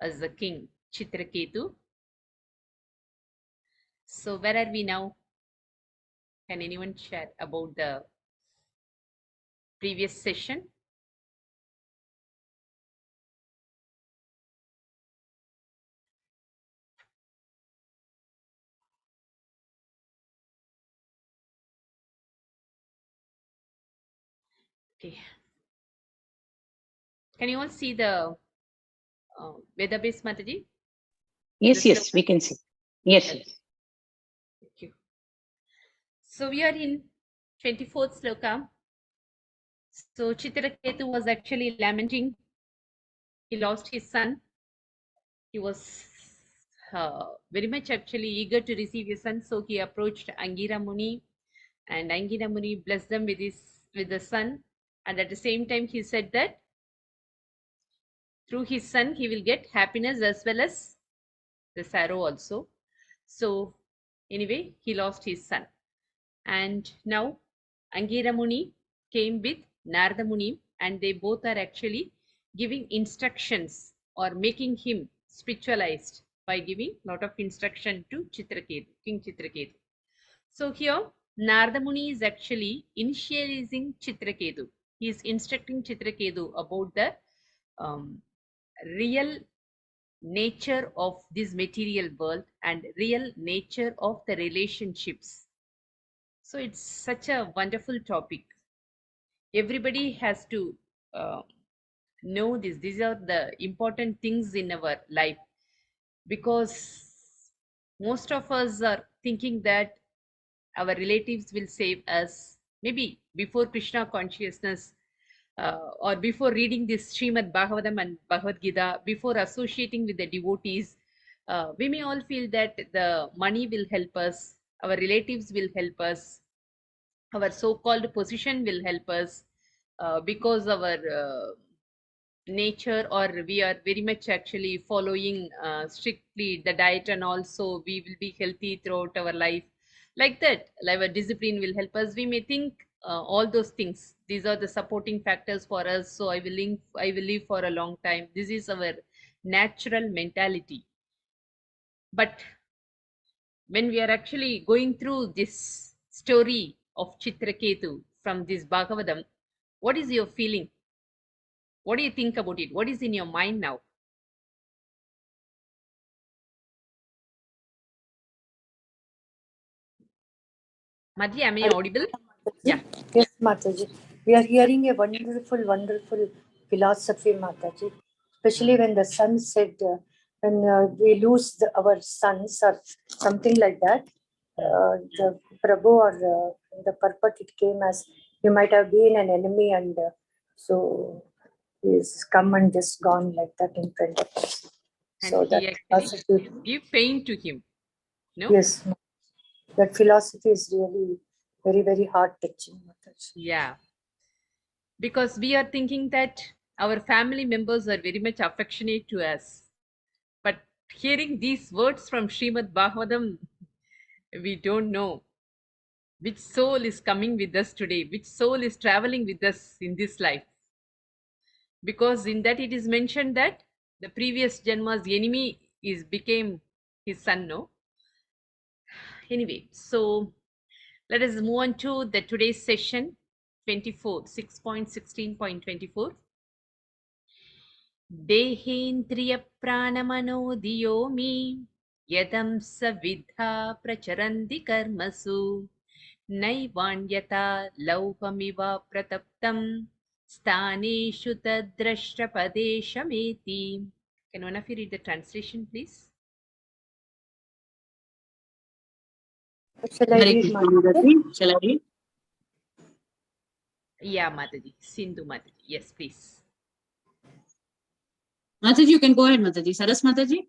as the king, Chitraketu. So where are we now? Can anyone share about the previous session? Okay. Can you all see the Vedabase Mataji? Yes, yes, we can see. Yes, yes. Thank you. So we are in 24th sloka. So Chitraketu was actually lamenting. He lost his son. He was very much actually eager to receive his son. So he approached Angira Muni, and Angira Muni blessed them with the son. And at the same time, he said that through his son, he will get happiness as well as the sorrow also. So anyway, he lost his son. And now Angira Muni came with Narada Muni, and they both are actually giving instructions or making him spiritualized by giving lot of instruction to Chitraketu, King Chitraketu. So here Narada Muni is actually initializing Chitraketu. He is instructing Chitraketu about the real nature of this material world and real nature of the relationships. So it's such a wonderful topic. Everybody has to know this. These are the important things in our life, because most of us are thinking that our relatives will save us. Maybe before Krishna consciousness, or before reading this Srimad Bhagavatam and Bhagavad Gita, before associating with the devotees, we may all feel that the money will help us, our relatives will help us, our so-called position will help us, because our nature, or we are very much actually following strictly the diet, and also we will be healthy throughout our life, like that, like our discipline will help us. We may think all those things, these are the supporting factors for us, so I will live for a long time. This is our natural mentality. But when we are actually going through this story of Chitraketu from this Bhagavatam, what is your feeling? What do you think about it? What is in your mind now? Madhya, am I audible? Yeah. Yes, Mataji. We are hearing a wonderful, wonderful philosophy, Mataji. Especially when the son said, when we lose our sons or something like that, the Prabhu or the purport, it came as you might have been an enemy, and so he's come and just gone like that in front of us. And so he actually give pain to him. No? Yes, that philosophy is really very, very heart-touching. Yeah. Because we are thinking that our family members are very much affectionate to us. But hearing these words from Srimad Bhagavatam, we don't know which soul is coming with us today, which soul is traveling with us in this life. Because in that it is mentioned that the previous Janma's enemy became his son, no? Anyway, so let us move on to the today's session, 6.16.24. देहेन्द्रिय प्राणमनोधियो मे यदं सविद्धा प्रचरन्ति कर्मसु नैवाण्यता लौहमिव प्रतप्तं स्थानेषु तद्द्रष्टपदेशमेति. Can one of you read the translation, please? Shall I read, Mataji? Shall I read? Yeah, Mataji. Sindhu Mataji. Yes, please. Mataji, you can go ahead, Mataji. Saras Mataji?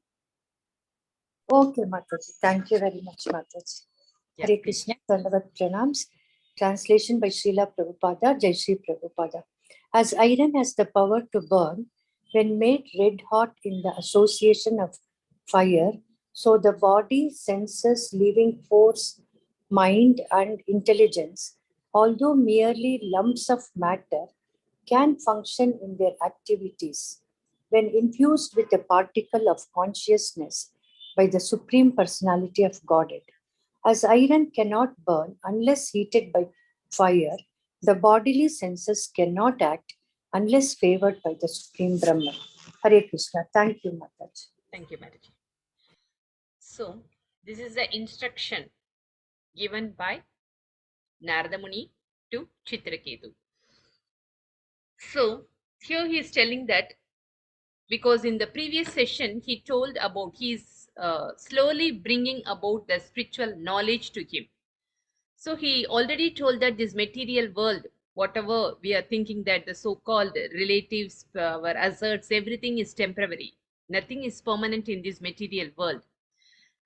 Okay, Mataji. Thank you very much, Mataji. Yeah, Hare Krishna, Dandavat Pranams. Translation by Srila Prabhupada, Jai Shri Prabhupada. As iron has the power to burn, when made red hot in the association of fire, so the body, senses, living force, mind, and intelligence, although merely lumps of matter, can function in their activities. when infused with a particle of consciousness by the Supreme Personality of Godhead. As iron cannot burn unless heated by fire, the bodily senses cannot act unless favored by the Supreme Brahman. Hare Krishna. Thank you, Mataji. Thank you, Mataji. So, this is the instruction given by Narada Muni to Chitraketu. So, here he is telling that because in the previous session he told about he's slowly bringing about the spiritual knowledge to him. So he already told that this material world, whatever we are thinking that the so-called relatives, our asserts, everything is temporary. Nothing is permanent in this material world.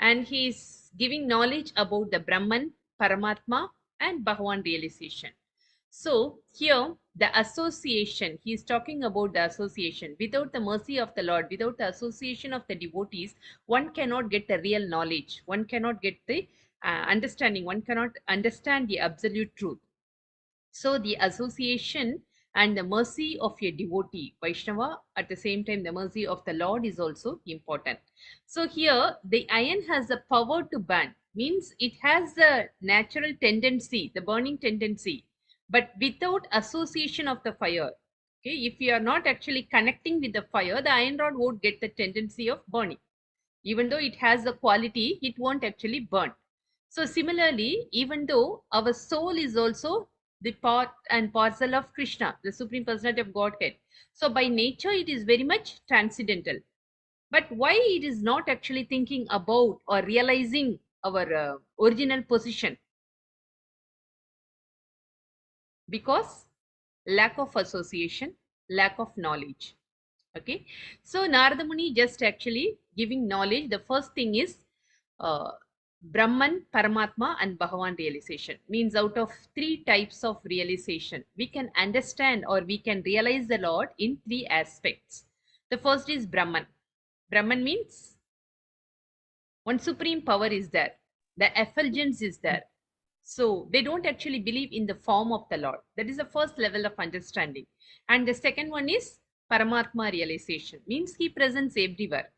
And he is giving knowledge about the Brahman, Paramatma, and Bhagavan realization. So here the association, he is talking about the association. Without the mercy of the Lord, without the association of the devotees, one cannot get the real knowledge. One cannot get the understanding. One cannot understand the absolute truth. So the association and the mercy of a devotee, Vaishnava, at the same time the mercy of the Lord is also important. So here the iron has the power to burn, means it has the natural tendency, the burning tendency, but without association of the fire. Okay, if you are not actually connecting with the fire, the iron rod won't get the tendency of burning. Even though it has the quality, it won't actually burn. So similarly, even though our soul is also the part and parcel of Krishna, the Supreme Personality of Godhead. So by nature, it is very much transcendental. But why it is not actually thinking about or realizing our original position? Because lack of association, lack of knowledge. Okay, so Narada Muni just actually giving knowledge. The first thing is Brahman, Paramatma, and Bhagavan realization. Means out of three types of realization, we can understand or we can realize the Lord in three aspects. The first is Brahman. Brahman means one supreme power is there, the effulgence is there. So they don't actually believe in the form of the Lord. That is the first level of understanding. And the second one is Paramatma realization, means he presents everywhere.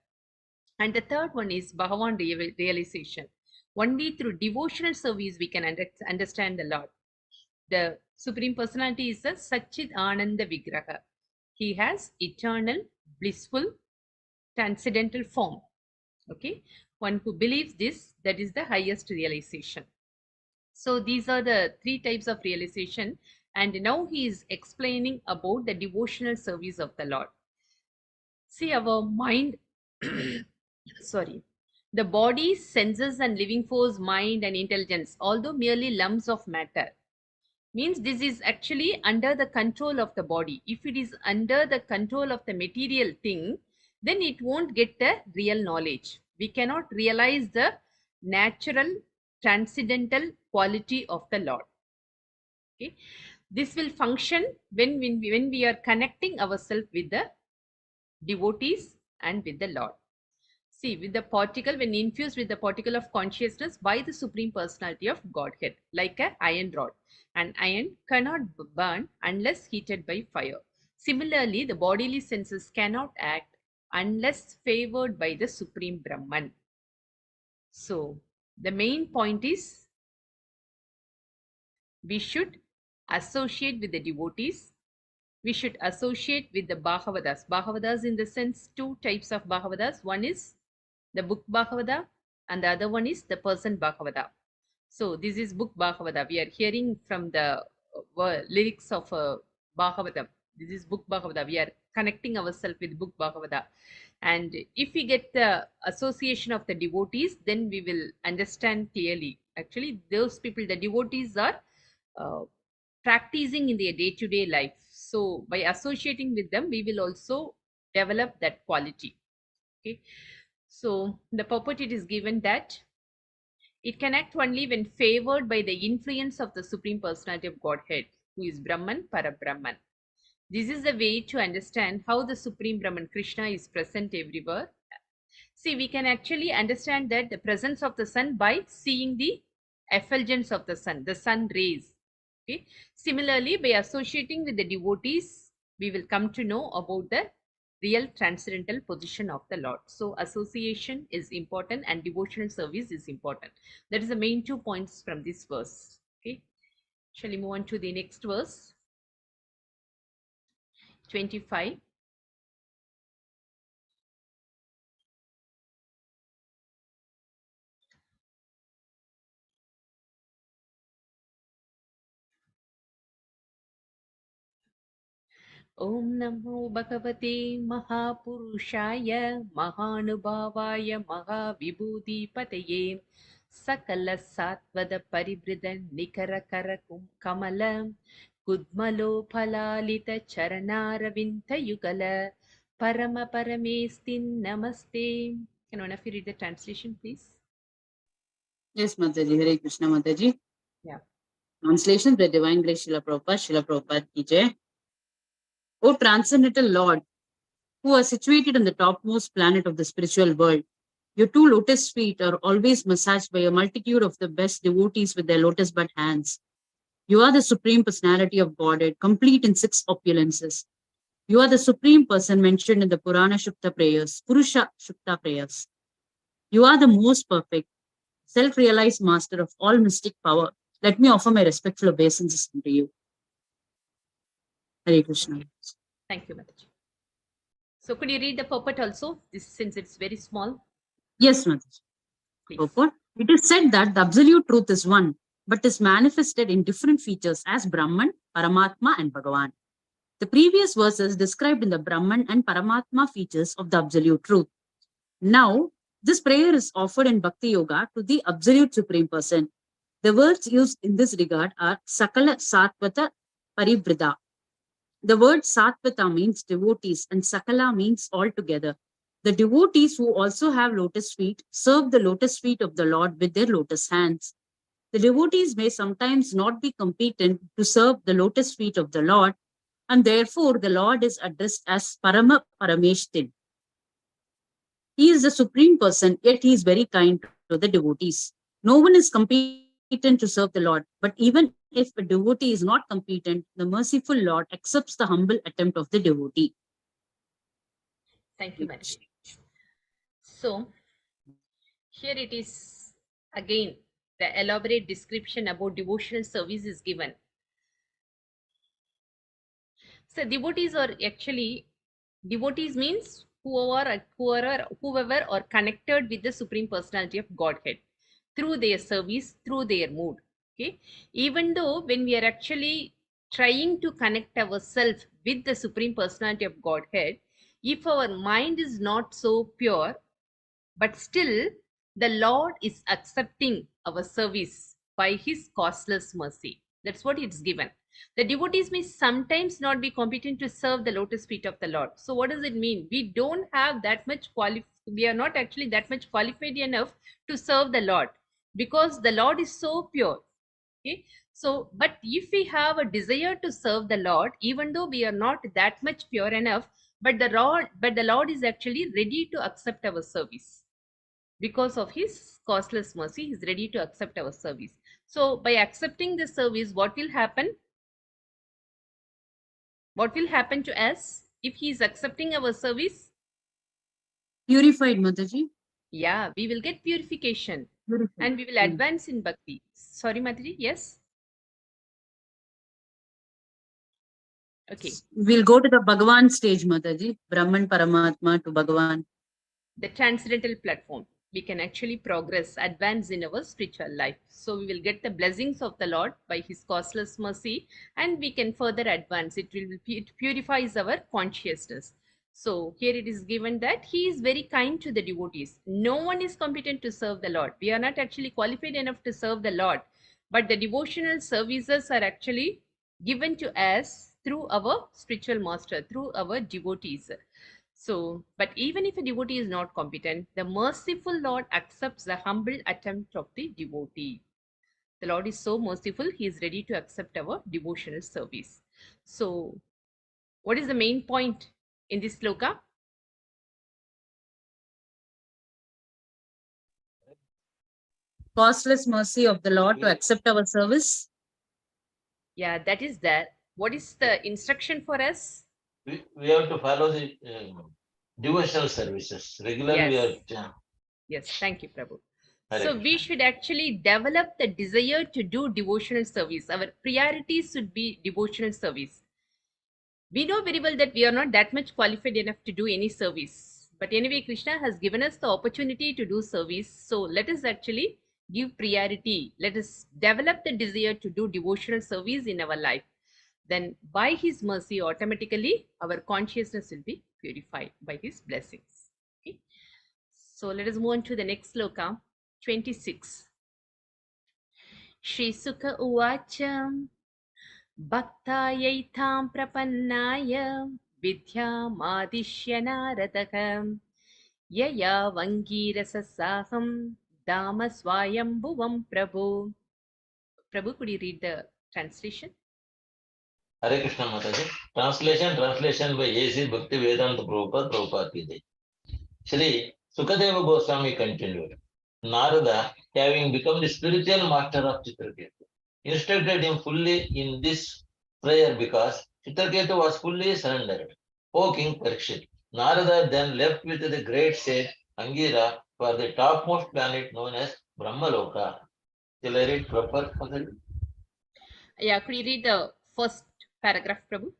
And the third one is Bhagavan realization. Only through devotional service we can understand the Lord. The Supreme Personality is a Satchit Ananda Vigraha. He has eternal, blissful, transcendental form. Okay, one who believes this, that is the highest realization. So these are the three types of realization. And now he is explaining about the devotional service of the Lord. See, our mind, sorry, the body, senses, and living force, mind, and intelligence, although merely lumps of matter, means this is actually under the control of the body. If it is under the control of the material thing, then it won't get the real knowledge. We cannot realize the natural, transcendental quality of the Lord. Okay, this will function when we are connecting ourselves with the devotees and with the Lord. See, with the particle, when infused with the particle of consciousness by the Supreme Personality of Godhead, like an iron rod. And iron cannot burn unless heated by fire. Similarly, the bodily senses cannot act unless favored by the Supreme Brahman. So, the main point is we should associate with the devotees. We should associate with the Bhagavatas. Bhagavatas in the sense, two types of Bhagavatas. One is the book Bhagavata and the other one is the person Bhagavata. So this is book Bhagavata. We are hearing from the lyrics of Bhagavatam. This is book Bhagavata. We are connecting ourselves with book Bhagavata. And if we get the association of the devotees, then we will understand clearly. Actually, those people, the devotees are practicing in their day-to-day life. So by associating with them, we will also develop that quality. Okay. So the purport it is given that it can act only when favored by the influence of the Supreme Personality of Godhead, who is Brahman, Parabrahman. This is the way to understand how the Supreme Brahman Krishna is present everywhere. See, we can actually understand that the presence of the sun by seeing the effulgence of the sun rays. Okay. Similarly, by associating with the devotees, we will come to know about the real transcendental position of the Lord. So association is important and devotional service is important. That is the main 2 points from this verse. Okay. Shall we move on to the next verse? 25. Om Namo Bhagavate Mahapurushaye Mahanubhavaya Mahavibhuti Pataye Sakala Satvada Paribrida Nikarakara Kamala Kudmalo Phalalita Charanaravinta Yugala Parama Paramestin Namaste. Can one of you read the translation, please? Yes, Mataji. Hare Krishna, Mataji. Yeah. Translation: The Divine Grace, Srila Prabhupada ki jai. O Transcendental Lord, who are situated on the topmost planet of the spiritual world, your 2 lotus feet are always massaged by a multitude of the best devotees with their lotus bud hands. You are the Supreme Personality of Godhead, complete in 6 opulences. You are the Supreme Person mentioned in the Purana Shukta prayers, Purusha Shukta prayers. You are the most perfect, self-realized master of all mystic power. Let me offer my respectful obeisances unto you. Hare Krishna. Okay. Thank you, Mataji. So could you read the purport also, this, since it's very small? Yes, Mataji. Please. Purport. It is said that the absolute truth is one, but is manifested in different features as Brahman, Paramatma, and Bhagavan. The previous verses described in the Brahman and Paramatma features of the absolute truth. Now, this prayer is offered in Bhakti Yoga to the absolute Supreme Person. The words used in this regard are Sakala Satvata Parivrida. The word Satvata means devotees and Sakala means altogether. The devotees who also have lotus feet serve the lotus feet of the Lord with their lotus hands. The devotees may sometimes not be competent to serve the lotus feet of the Lord, and therefore the Lord is addressed as Parama Parameshtin. He is the Supreme Person, yet he is very kind to the devotees. No one is competent to serve the Lord, but even if a devotee is not competent, the merciful Lord accepts the humble attempt of the devotee. Thank you, Mataji. So here it is again, the elaborate description about devotional service is given. So devotees are actually, devotees means whoever are connected with the Supreme Personality of Godhead through their service, through their mood. Okay, even though when we are actually trying to connect ourselves with the Supreme Personality of Godhead, if our mind is not so pure, but still the Lord is accepting our service by his costless mercy. That's what it's given. The devotees may sometimes not be competent to serve the lotus feet of the Lord. So what does it mean? We don't have that much we are not actually that much qualified enough to serve the Lord, because the Lord is so pure. Okay, so but if we have a desire to serve the Lord, even though we are not that much pure enough, but the Lord is actually ready to accept our service. Because of his costless mercy, he is ready to accept our service. So by accepting the service, what will happen? What will happen to us if he is accepting our service? Purified, Mataji. Yeah, we will get purification. Purified. And we will advance in bhakti. Sorry, Mataji, yes? Okay. We'll go to the Bhagavan stage, Mataji. Brahman, Paramatma to Bhagavan. The transcendental platform. We can actually progress, advance in our spiritual life. So we will get the blessings of the Lord by his costless mercy, and we can further advance. It purifies our consciousness. So here it is given that he is very kind to the devotees. No one is competent to serve the Lord. We are not actually qualified enough to serve the Lord, but the devotional services are actually given to us through our spiritual master, through our devotees. So, but even if a devotee is not competent, the merciful Lord accepts the humble attempt of the devotee. The Lord is so merciful, he is ready to accept our devotional service. So, what is the main point in this sloka? Costless mercy of the Lord to accept our service. Yeah, that is that. What is the instruction for us? we have to follow the devotional services. Regularly, Yes, thank you, Prabhu. Hare So we Krishna. should actually develop the desire to do devotional service. Our priorities should be devotional service. We know very well that we are not that much qualified enough to do any service. But anyway, Krishna has given us the opportunity to do service. So let us actually give priority. Let us develop the desire to do devotional service in our life. Then by his mercy, automatically our consciousness will be purified by his blessings. Okay. So let us move on to the next sloka, 26. Shri Sukha Uvacha Bhaktayaitham Prapanaya Vidyamādishya Naradakam Yaya Vangirasasaham Dama Swayambhuvam Prabhu. Prabhu, could you read the translation? Hare Krishna Mataji. Translation by A.C. Bhakti Vedanta Prabhupada ki jai. Shri Sukadeva Goswami continued. Narada, having become the spiritual master of Chitraketu, instructed him fully in this prayer because Chitraketu was fully surrendered. O King Parikshit, Narada then left with the great sage Angira for the topmost planet known as Brahmaloka. Shall I read proper? Yeah, could you read the first paragraph, Prabhu?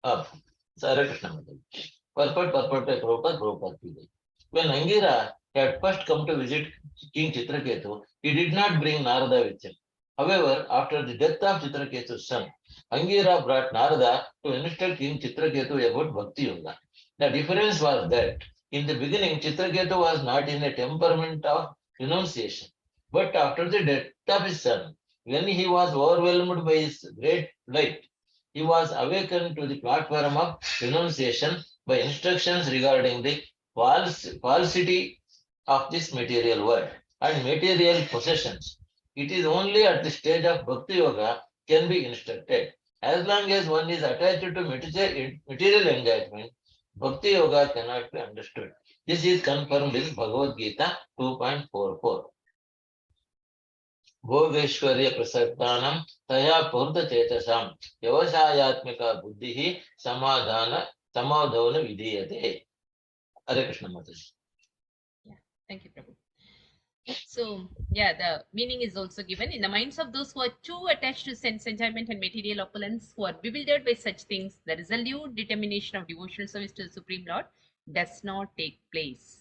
Hare Krishna Mataji. Purport by Prabhupada ki jai. When Angira had first come to visit King Chitraketu, he did not bring Narada with him. However, after the death of Chitraketu's son, Angira brought Narada to instruct King Chitraketu about Bhakti Yoga. The difference was that in the beginning, Chitraketu was not in a temperament of renunciation. But after the death of his son, when he was overwhelmed by his great light, he was awakened to the platform of renunciation by instructions regarding the falsity of this material world and material possessions. It is only at the stage of Bhakti Yoga can be instructed. As long as one is attached to material enjoyment, Bhakti Yoga cannot be understood. This is confirmed in Bhagavad Gita 2.44. भोगैश्वर्य प्रसक्तानां तया पूर्णचेतसां व्यवसायात्मिका बुद्धिः समाधान विधीयते. Hare Krishna Mataji. Yeah, thank you, Prabhu. So, yeah, the meaning is also given. In the minds of those who are too attached to sense enjoyment and material opulence, who are bewildered by such things, the resolute determination of devotional service to the Supreme Lord does not take place.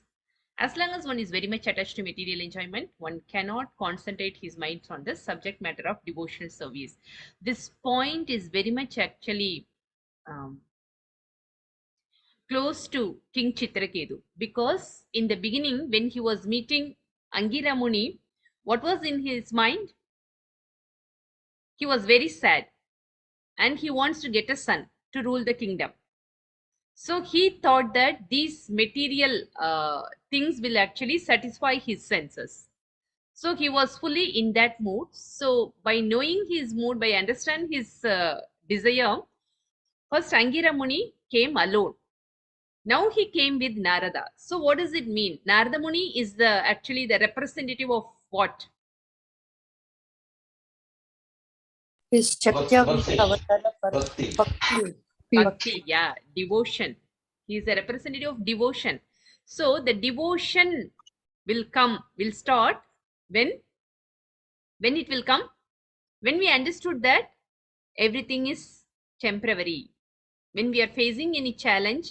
As long as one is very much attached to material enjoyment, one cannot concentrate his mind on the subject matter of devotional service. This point is very much actually close to King Chitraketu, because in the beginning, when he was meeting Angira Muni, what was in his mind? He was very sad and he wants to get a son to rule the kingdom. So he thought that these material things will actually satisfy his senses. So he was fully in that mood. So by knowing his mood, by understanding his desire, first Angira Muni came alone. Now he came with Narada. So what does it mean? Narada Muni is actually the representative of what? Is Shaktya Avatara for Bhakti. Bhakti. Bhakti, yeah, devotion. He is a representative of devotion. So the devotion will start when it will come? When we understood that everything is temporary. When we are facing any challenge,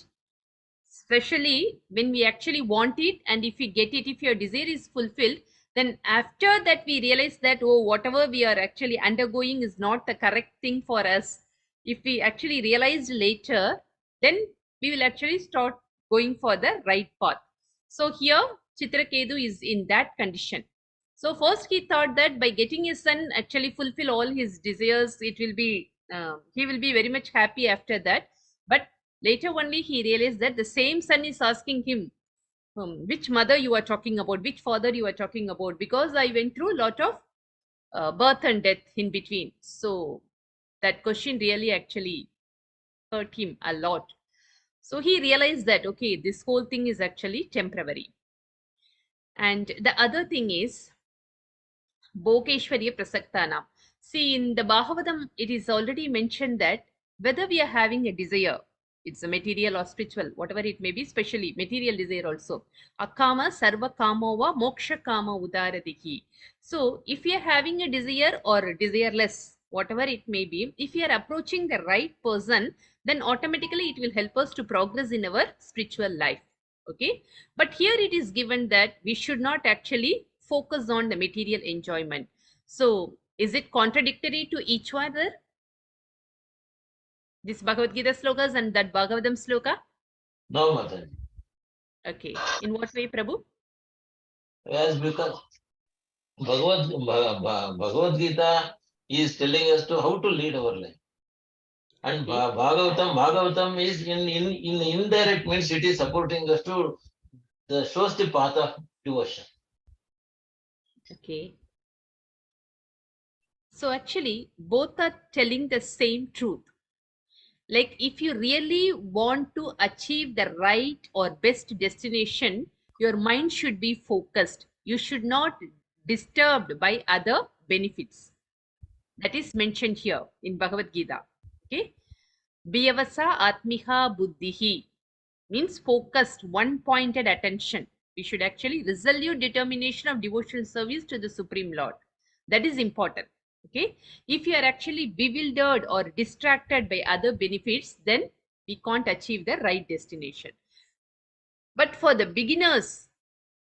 especially when we actually want it, and if we get it, if your desire is fulfilled, then after that we realize that, oh, whatever we are actually undergoing is not the correct thing for us. If we actually realized later, then we will actually start going for the right path. So here Chitraketu is in that condition. So first he thought that by getting his son actually fulfill all his desires, it will be he will be very much happy after that. But later only he realized that the same son is asking him, which mother you are talking about, which father you are talking about, because I went through a lot of birth and death in between. So that question really actually hurt him a lot. So he realized that, okay, this whole thing is actually temporary. And the other thing is Bhogeshwarya Prasaktanam. See, in the Bhagavatam, it is already mentioned that whether we are having a desire, It's a material or spiritual, whatever it may be, especially material desire also. Akama sarva kamova moksha kama udaradihi. So if you are having a desire or desireless, whatever it may be, if you are approaching the right person, then automatically it will help us to progress in our spiritual life. Okay. But here it is given that we should not actually focus on the material enjoyment. So is it contradictory to each other? This Bhagavad Gita slokas and that Bhagavatam sloka? No, Mataji. Okay. In what way, Prabhu? Yes, because Bhagavad Gita is telling us to how to lead our life. And Okay. Bhagavatam is in indirect means it is supporting us to shows the path of devotion. Okay. So actually, both are telling the same truth. Like if you really want to achieve the right or best destination, your mind should be focused. You should not disturbed by other benefits. That is mentioned here in Bhagavad Gita. Okay. Bhyavasa atmiha buddhihi means focused, one-pointed attention. We should actually resolute determination of devotional service to the Supreme Lord. That is important. Okay. If you are actually bewildered or distracted by other benefits, then we can't achieve the right destination. But for the beginners,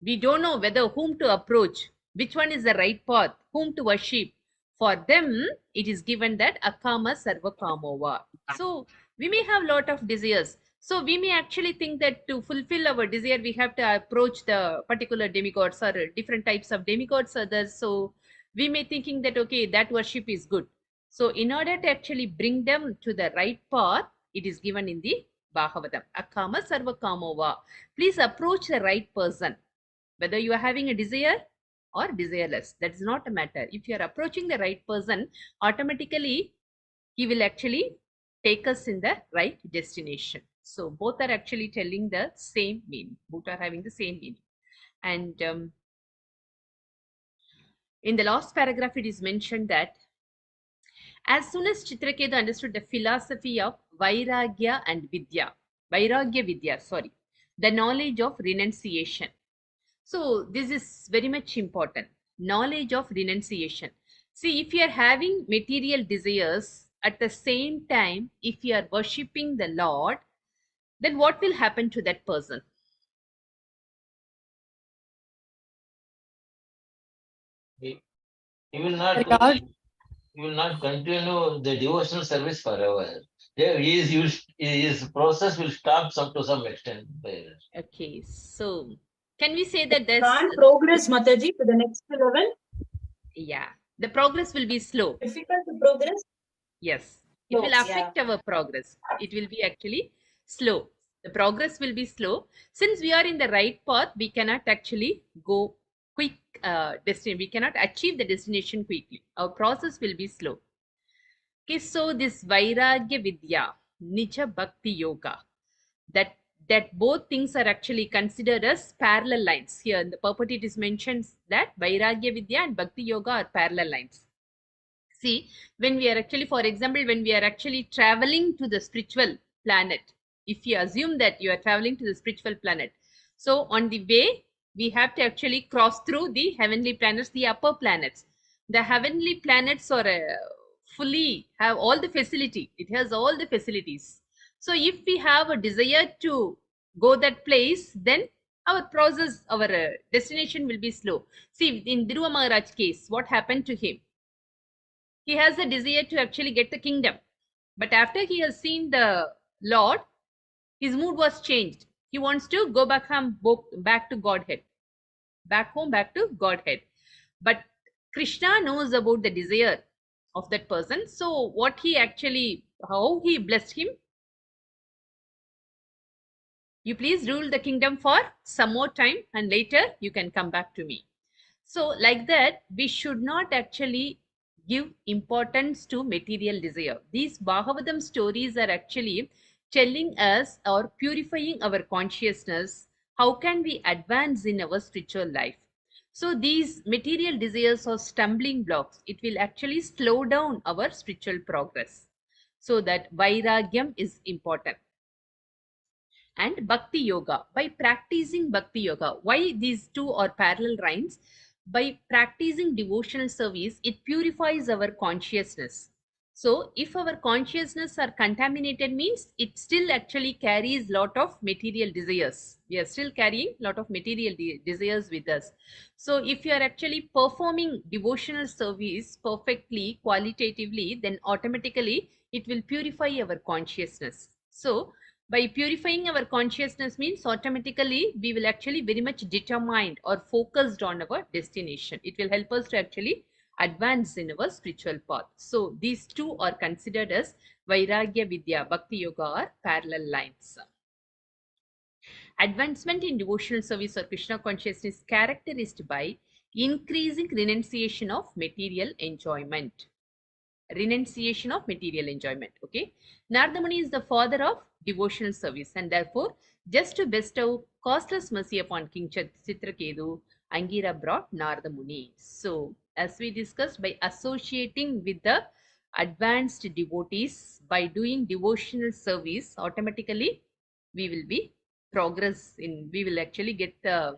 we don't know whether whom to approach, which one is the right path, whom to worship. For them, it is given that akama sarva kamova. So we may have lot of desires. So we may actually think that to fulfill our desire, we have to approach the particular demigods or different types of demigods others. So we may thinking that, okay, that worship is good. So in order to actually bring them to the right path, it is given in the Bhagavatam. Akama sarva kamova. Please approach the right person. Whether you are having a desire or desireless, that's not a matter. If you are approaching the right person, automatically he will actually take us in the right destination. So both are actually telling the same meaning. Both are having the same meaning. And in the last paragraph, it is mentioned that as soon as Chitraketu understood the philosophy of Vairagya and Vidya, Vairagya Vidya, sorry, the knowledge of renunciation. So this is very much important. Knowledge of renunciation. See, if you are having material desires at the same time, if you are worshipping the Lord, then what will happen to that person? He will not Lord, he will not continue the devotional service forever. There his process will stop to some extent. Okay, so can we say that there's Can't progress, Mataji, to the next level. yeah, the progress will be slow. Difficult to progress. Yes, it Slow, will affect our progress. It will be actually slow. The progress will be slow. Since we are in the right path, we cannot actually go quick destination. We cannot achieve the destination quickly. Our process will be slow. Okay, so this Vairagya Vidya, Nija Bhakti Yoga, that both things are actually considered as parallel lines. Here in the purport it is mentioned that Vairagya Vidya and Bhakti Yoga are parallel lines. See, when we are actually, for example, when we are actually traveling to the spiritual planet, if you assume that you are traveling to the spiritual planet, so on the way, we have to actually cross through the heavenly planets, the upper planets. The heavenly planets are fully have all the facility. It has all the facilities. So if we have a desire to go that place, then our process, our destination will be slow. See, in Dhruva Maharaj case, what happened to him? He has a desire to actually get the kingdom. But after he has seen the Lord, his mood was changed. He wants to go back home, back to Godhead. Back home, back to Godhead. But Krishna knows about the desire of that person. So what he actually, how he blessed him? You please rule the kingdom for some more time and later you can come back to me. So like that, we should not actually give importance to material desire. These Bhagavatam stories are actually telling us or purifying our consciousness. How can we advance in our spiritual life? So these material desires are stumbling blocks. It will actually slow down our spiritual progress. So that Vairagyam is important. and Bhakti Yoga. By practicing Bhakti Yoga, why these two are parallel lines? By practicing devotional service, it purifies our consciousness. So if our consciousness are contaminated, means it still actually carries lot of material desires. We are still carrying lot of material desires with us. So if you are actually performing devotional service perfectly, qualitatively, then automatically it will purify our consciousness. So by purifying our consciousness means automatically we will actually very much determined or focused on our destination. It will help us to actually advance in our spiritual path. So these two are considered as Vairagya Vidya, Bhakti Yoga or parallel lines. Advancement in devotional service or Krishna consciousness is characterized by increasing renunciation of material enjoyment. Renunciation of material enjoyment. Okay. Narada Muni is the father of devotional service, and therefore, just to bestow costless mercy upon King Chitraketu, Angira brought Narada Muni. So, as we discussed, by associating with the advanced devotees, by doing devotional service, automatically we will be we will actually get the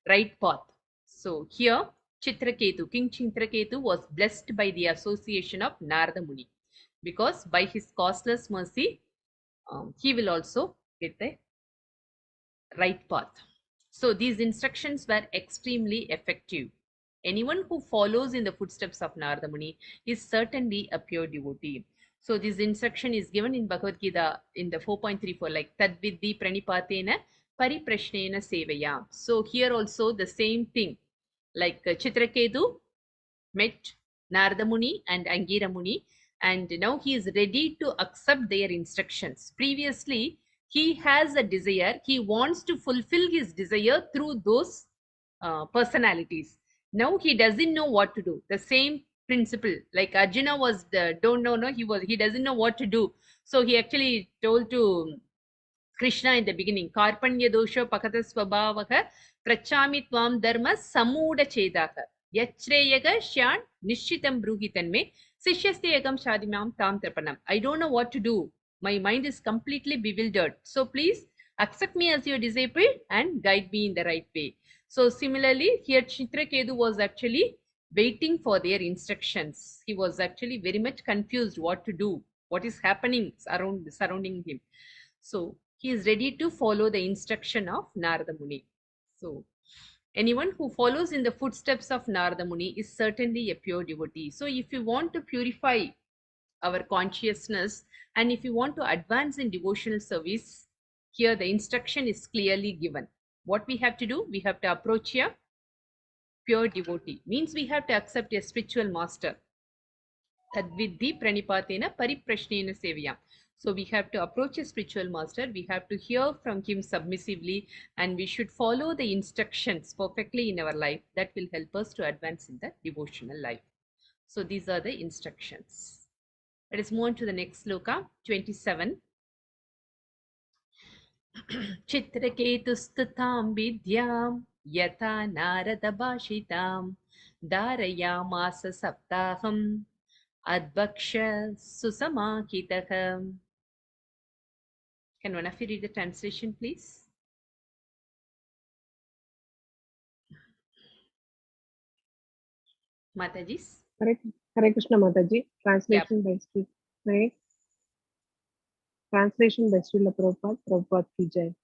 right path. So, here Chitraketu, King Chitraketu was blessed by the association of Narada Muni, because by his costless mercy, he will also get the right path. So these instructions were extremely effective. Anyone who follows in the footsteps of Narada Muni is certainly a pure devotee. So this instruction is given in Bhagavad Gita in the 4.34, like Tadvidhi pranipatena pariprashnena sevaya. So here also the same thing, like Chitraketu met Narada Muni and Angira Muni, and now he is ready to accept their instructions. Previously, he has a desire, he wants to fulfill his desire through those personalities. Now he doesn't know what to do. The same principle, like Arjuna was don't know, no, he doesn't know what to do. So he actually told to Krishna in the beginning, Karpanya dosha pakata swabhavaha prachami tvam dharma samuda chedaha yachreyaga shan nishitam bruhitanme sishyasti egam shadimam tam tarpanam. I don't know what to do. My mind is completely bewildered. So please accept me as your disciple and guide me in the right way. So similarly, here Chitraketu was actually waiting for their instructions. He was actually very much confused what to do, what is happening surrounding him. So he is ready to follow the instruction of Narada Muni. So anyone who follows in the footsteps of Narada Muni is certainly a pure devotee. So if you want to purify our consciousness and if you want to advance in devotional service, here the instruction is clearly given. What we have to do, we have to approach a pure devotee. Means we have to accept a spiritual master. Tadvidhi pranipatena pariprashnena sevayam. So we have to approach a spiritual master, we have to hear from him submissively, and we should follow the instructions perfectly in our life. That will help us to advance in the devotional life. So these are the instructions. Let us move on to the next sloka, 27. Chitraketustutam vidyam yata narada bhashitam dharayamasa saptaham advaksha susamakitaham. Can one of you read the translation, please? Matajis? Hare Krishna Mataji. Translation by Srila Prabhupada Ki Jai.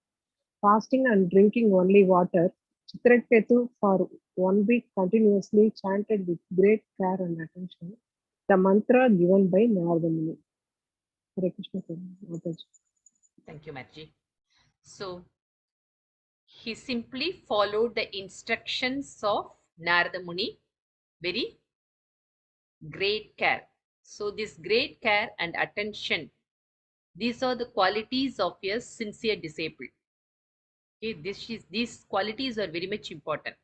Fasting and drinking only water, Chitraketu for 1 week continuously chanted with great care and attention the mantra given by Narada Muni. Hare Krishna Mataji. Thank you, Mataji. So he simply followed the instructions of Narada Muni, very great care. So this great care and attention, these are the qualities of a sincere disciple. Okay, these qualities are very much important.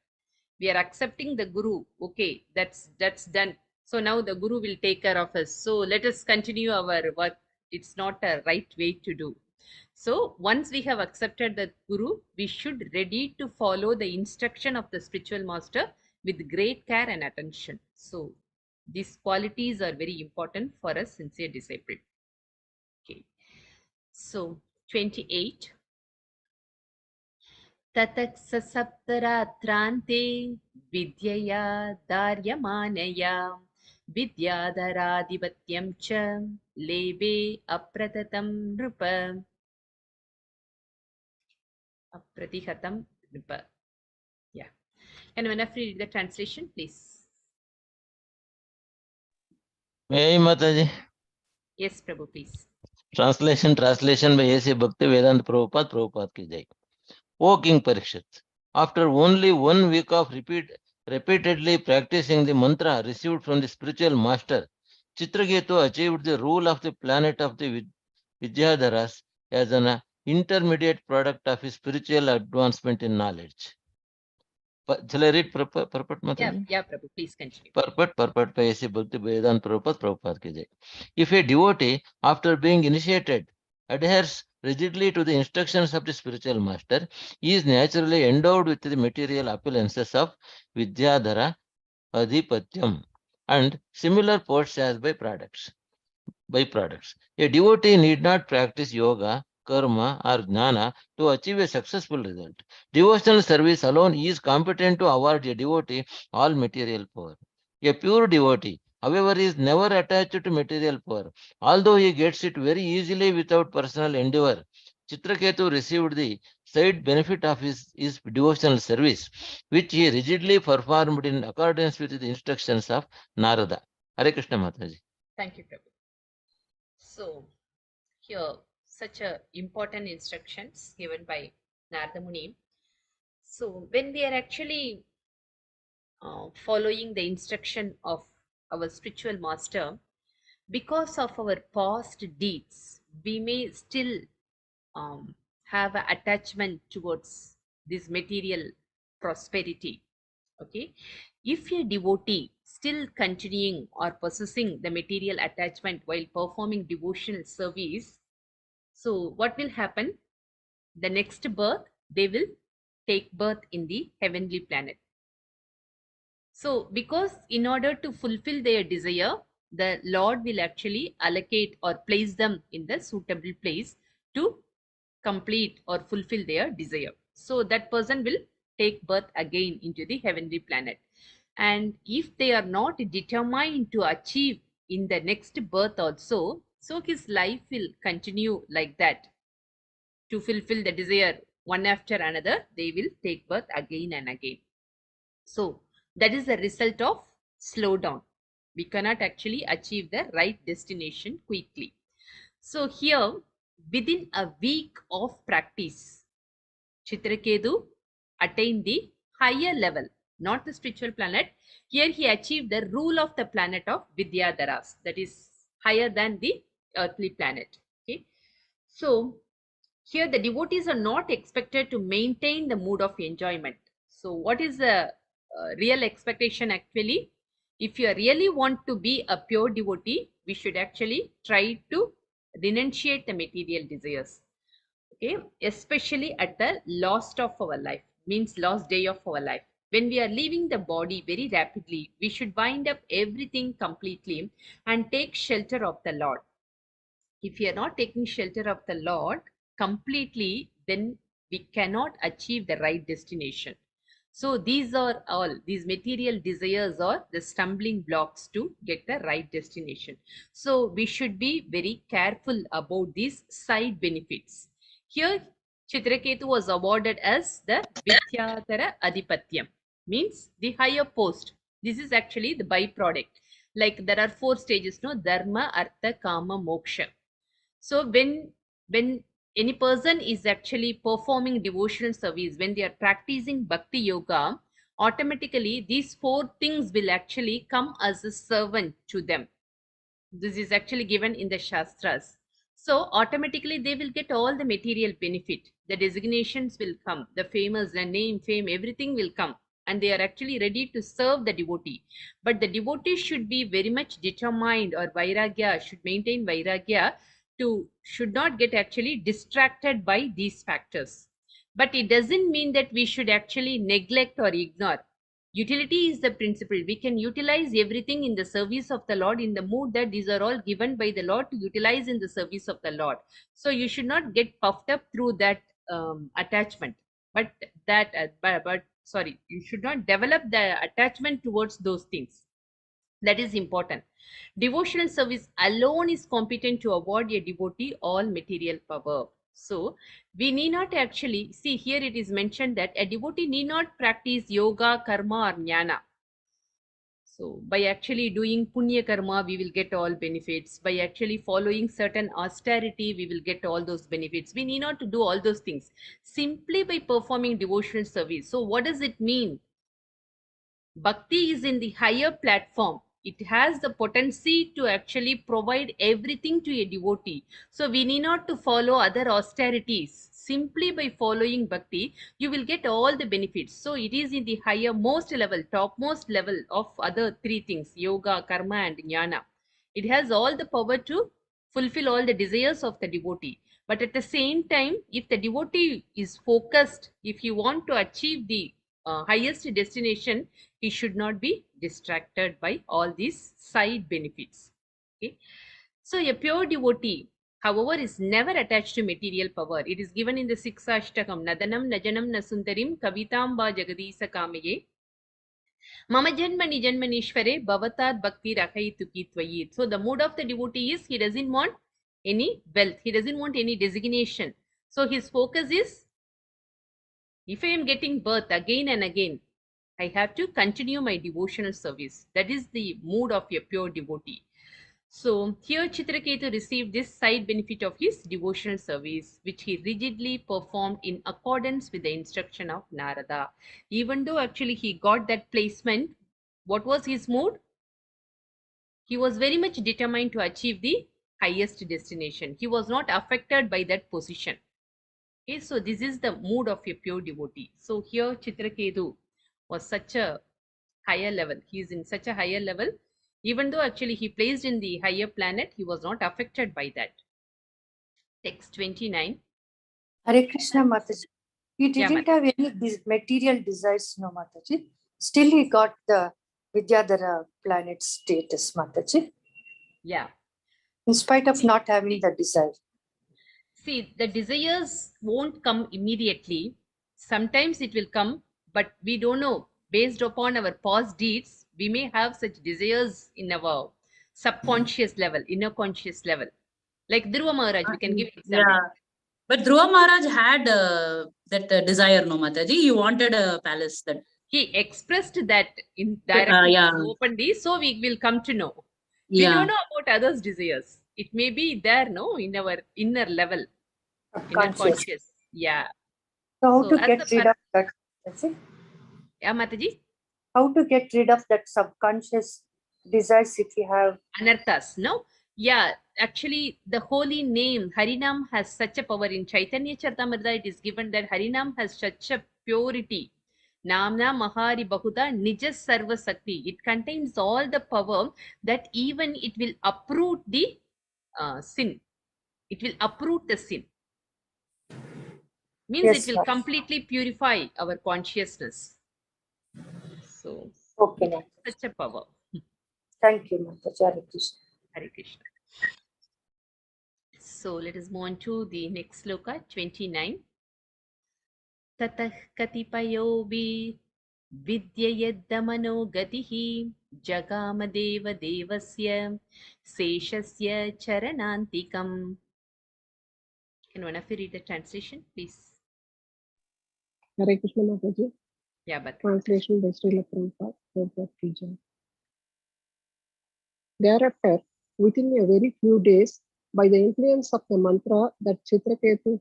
We are accepting the Guru. Okay, that's done. So now the Guru will take care of us. So let us continue our work. It's not a right way to do. So once we have accepted the Guru, we should ready to follow the instruction of the spiritual master with great care and attention. So these qualities are very important for a sincere disciple. Okay. So 28. ततः सप्तरात्रान्ते विद्यया दार्यमानया विद्याधराधिपत्यं च लेभे अप्रततं नृप अप्रतिहतं नृप. Yeah. And when I read the translation, please. May Mataji. Yes, Prabhu, please. Translation by A.C. Bhakti Vedanta Prabhupada ki jai. O King Parikshit, after only 1 week of repeatedly practicing the mantra received from the spiritual master, Chitraketu achieved the rule of the planet of the Vidyadharas as an intermediate product of his spiritual advancement in knowledge. Shall I read purport, Mataji? Yeah, Prabhu, please continue. Purport by A.C. Bhakti Vedanta Prabhupada ki jai. If a devotee, after being initiated, adheres rigidly to the instructions of the spiritual master, he is naturally endowed with the material appearances of Vidyadhara, Adhipatyam, and similar posts as byproducts. A devotee need not practice yoga, karma, or jnana to achieve a successful result. Devotional service alone is competent to award a devotee all material power. A pure devotee, however, is never attached to material power, although he gets it very easily without personal endeavor. Chitraketu received the side benefit of his devotional service, which he rigidly performed in accordance with the instructions of Narada. Hare Krishna Mataji. Thank you, Prabhu. So, here, such a important instructions given by Narada Muni. So, when we are actually following the instruction of our spiritual master, because of our past deeds, we may still have an attachment towards this material prosperity. Okay, if a devotee still continuing or possessing the material attachment while performing devotional service, so what will happen? The next birth, they will take birth in the heavenly planet. So, because in order to fulfill their desire, the Lord will actually allocate or place them in the suitable place to complete or fulfill their desire. So, that person will take birth again into the heavenly planet. And if they are not determined to achieve in the next birth also, so his life will continue like that. To fulfill the desire one after another, they will take birth again and again. So that is the result of slowdown. We cannot actually achieve the right destination quickly. So here, within a week of practice, Chitraketu attained the higher level, not the spiritual planet. Here he achieved the rule of the planet of Vidyadharas, that is higher than the earthly planet. Okay. So here the devotees are not expected to maintain the mood of enjoyment. So what is the real expectation actually? If you really want to be a pure devotee, we should actually try to renunciate the material desires. Okay, especially at the last of our life, means last day of our life. When we are leaving the body very rapidly, we should wind up everything completely and take shelter of the Lord. If we are not taking shelter of the Lord completely, then we cannot achieve the right destination. So these are all, these material desires are the stumbling blocks to get the right destination. So we should be very careful about these side benefits. Here, Chitraketu was awarded as the Vidyadhara Adhipatyam, means the higher post. This is actually the byproduct. Like there are 4 stages, no? Dharma, Artha, Kama, Moksha. So when any person is actually performing devotional service, when they are practicing bhakti yoga, automatically these 4 things will actually come as a servant to them. This is actually given in the Shastras. So automatically they will get all the material benefit. The designations will come, the famous, the name, fame, everything will come. And they are actually ready to serve the devotee. But the devotee should be very much determined, or vairagya, should maintain vairagya, should not get actually distracted by these factors. But it doesn't mean that we should actually neglect or ignore. Utility is the principle. We can utilize everything in the service of the Lord in the mood that these are all given by the Lord to utilize in the service of the Lord. So you should not get puffed up through that attachment. but but sorry, you should not develop the attachment towards those things. That is important. Devotional service alone is competent to award a devotee all material power. So we need not actually see here it is mentioned that a devotee need not practice yoga, karma, or jnana. So by actually doing punya karma, we will get all benefits. By actually following certain austerity, we will get all those benefits. We need not to do all those things simply by performing devotional service. So what does it mean? Bhakti is in the higher platform. It has the potency to actually provide everything to a devotee. So we need not to follow other austerities. Simply by following bhakti, you will get all the benefits. So it is in the higher most level, topmost level of other three things, yoga, karma, and jnana. It has all the power to fulfill all the desires of the devotee. But at the same time, if the devotee is focused, if you want to achieve the highest destination, he should not be distracted by all these side benefits. Okay. So a pure devotee, however, is never attached to material power. It is given in the sixth ashtakam, Nadanam Najanam Nasundarim Kavitamba Jagadisa Kamaye. Mama Janmani Janmanishware Bhavatar Bhakti Rakhaituki Tvayit. So the mood of the devotee is he doesn't want any wealth, he doesn't want any designation. So his focus is, if I am getting birth again and again, I have to continue my devotional service. That is the mood of a pure devotee. So here Chitraketu received this side benefit of his devotional service, which he rigidly performed in accordance with the instruction of Narada. Even though actually he got that placement, what was his mood? He was very much determined to achieve the highest destination. He was not affected by that position. Okay, so this is the mood of a pure devotee. So here Chitraketu was such a higher level. He is in such a higher level. Even though actually he placed in the higher planet, he was not affected by that. Text 29. Hare Krishna Mataji. He Yeah, didn't have any material desires, no Mataji. Still he got the Vidyadhara planet status, Mataji. Yeah. In spite of not having the desire. See, the desires won't come immediately. Sometimes it will come, but we don't know. Based upon our past deeds, we may have such desires in our subconscious level, inner conscious level. Like Dhruva Maharaj, we can give example. Yeah. But Dhruva Maharaj had that desire, no Mataji. He wanted a palace. That He expressed that in directly yeah. openly, so we will come to know. We Yeah. don't know about others' desires. It may be there, no, in our inner level, inner conscious. Yeah. So how So to as get rid of that? Mataji? Yeah, Mataji? How to get rid of that subconscious desires if you have? Anarthas, no? Yeah, actually, the holy name Harinam has such a power. In Chaitanya Charitamrita, it is given that Harinam has such a purity. Namna Mahari Bahuda Nija Sarva Sakti. It contains all the power that even it will uproot the sin. It will uproot the sin. Means Yes, it will completely purify our consciousness. So, okay, it has such a power. Thank you, Mataji. Hare Krishna. Hare Krishna. So let us move on to the next sloka, 29. Tatah katipayobi vidyayadamano gatihi jagamadeva devasya seshasya charanantikam. Can one of you read the translation, please? Hare Krishna Mataji. Yeah, but Translation by Srila Prabhupada, Prabhupada Ki Jai. Thereafter, within a very few days, by the influence of the mantra that Chitraketu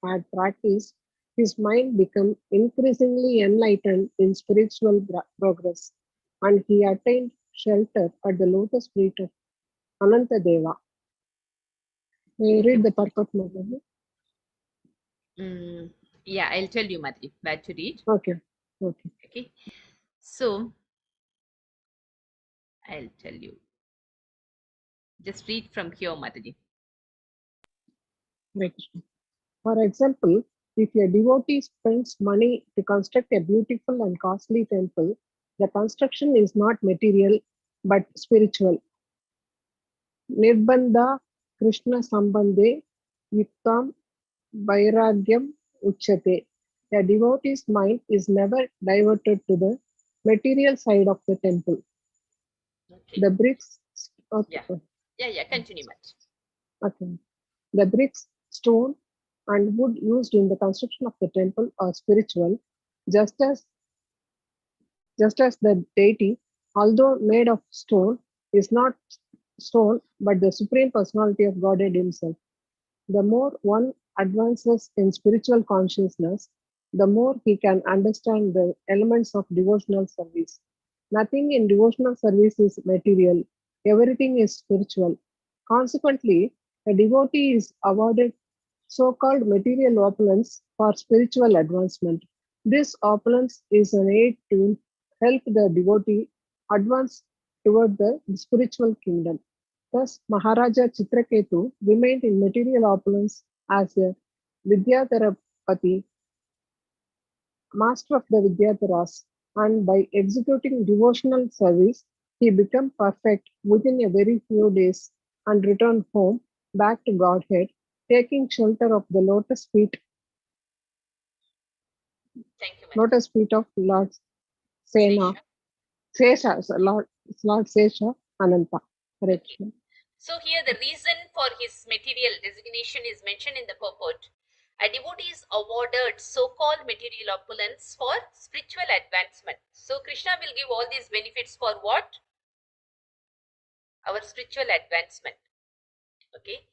had practiced, his mind became increasingly enlightened in spiritual progress, and he attained shelter at the lotus feet of Anantadeva. May you read the purport, Mataji? Yeah, I'll tell you, Madhuri, where to read. Okay. Okay. So I'll tell you. Just read from here, Mataji. For example, if a devotee spends money to construct a beautiful and costly temple, the construction is not material but spiritual. Nirbandha Krishna Sambandhe Yuktam Vairagyam Uchate. A devotee's mind is never diverted to the material side of the temple. Okay. The bricks, okay, Yeah. Continue, Mataji. okay. The bricks, stone, and wood used in the construction of the temple are spiritual, just as the deity, although made of stone, is not stone but the supreme personality of Godhead Himself. The more one advances in spiritual consciousness, the more he can understand the elements of devotional service. Nothing in devotional service is material, everything is spiritual. Consequently, a devotee is awarded so called material opulence for spiritual advancement. This opulence is an aid to help the devotee advance toward the spiritual kingdom. Thus, Maharaja Chitraketu remained in material opulence as a Vidyadharapati, master of the Vidyadharas, and by executing devotional service, he became perfect within a very few days and returned home back to Godhead, taking shelter of the Thank you, Mataji. lotus feet of Lord Sena, Sesha, Lord Sesha Ananta. Hare Krishna. So here the reason for his material designation is mentioned in the purport. A devotee is awarded so-called material opulence for spiritual advancement. So Krishna will give all these benefits for what? Our spiritual advancement. Okay.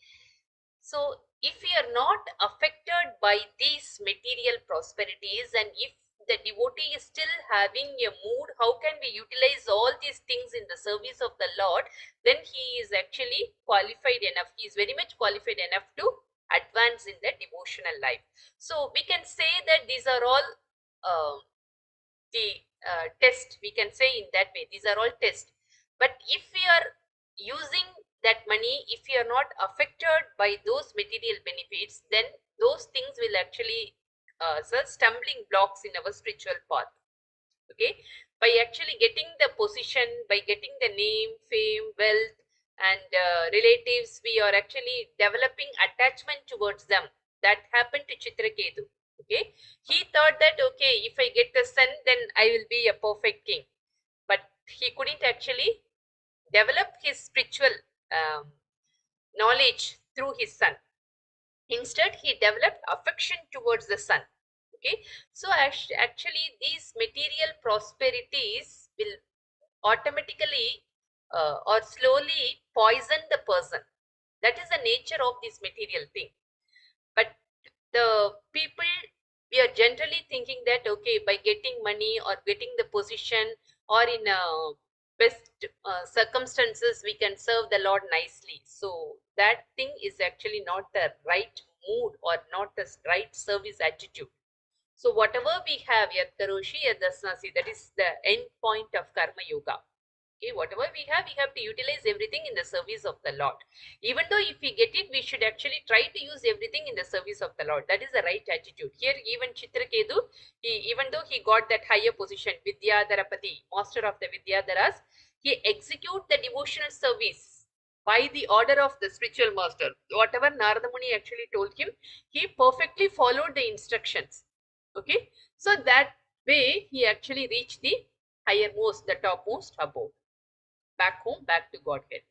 So if we are not affected by these material prosperities, and if the devotee is still having a mood, how can we utilize all these things in the service of the Lord? Then he is actually qualified enough. He is very much qualified enough to advance in the devotional life. So we can say that these are all the test. We can say in that way, these are all tests. But if we are using that money, if we are not affected by those material benefits, then those things will actually stumbling blocks in our spiritual path. Okay, by actually getting the position, by getting the name, fame, wealth, and relatives, we are actually developing attachment towards them. That happened to Chitraketu. Okay, he thought that okay, if I get the son, then I will be a perfect king. But he couldn't actually develop his spiritual knowledge through his son. Instead, he developed affection towards the son. Okay, so actually these material prosperities will automatically or slowly poison the person. That is the nature of this material thing. But the people, we are generally thinking that okay, by getting money or getting the position or in best circumstances, we can serve the Lord nicely. So that thing is actually not the right mood or not the right service attitude. So whatever we have, yat karoshi yat dasnasi, that is the end point of karma yoga. Okay, whatever we have to utilize everything in the service of the Lord. Even though if we get it, we should actually try to use everything in the service of the Lord. That is the right attitude. Here, even Chitraketu, even though he got that higher position, Vidyadharapati, master of the Vidyadharas, he execute the devotional service by the order of the spiritual master. Whatever Narada Muni actually told him, he perfectly followed the instructions. Okay, so that way he actually reached the highermost, the topmost above. Back home, back to Godhead.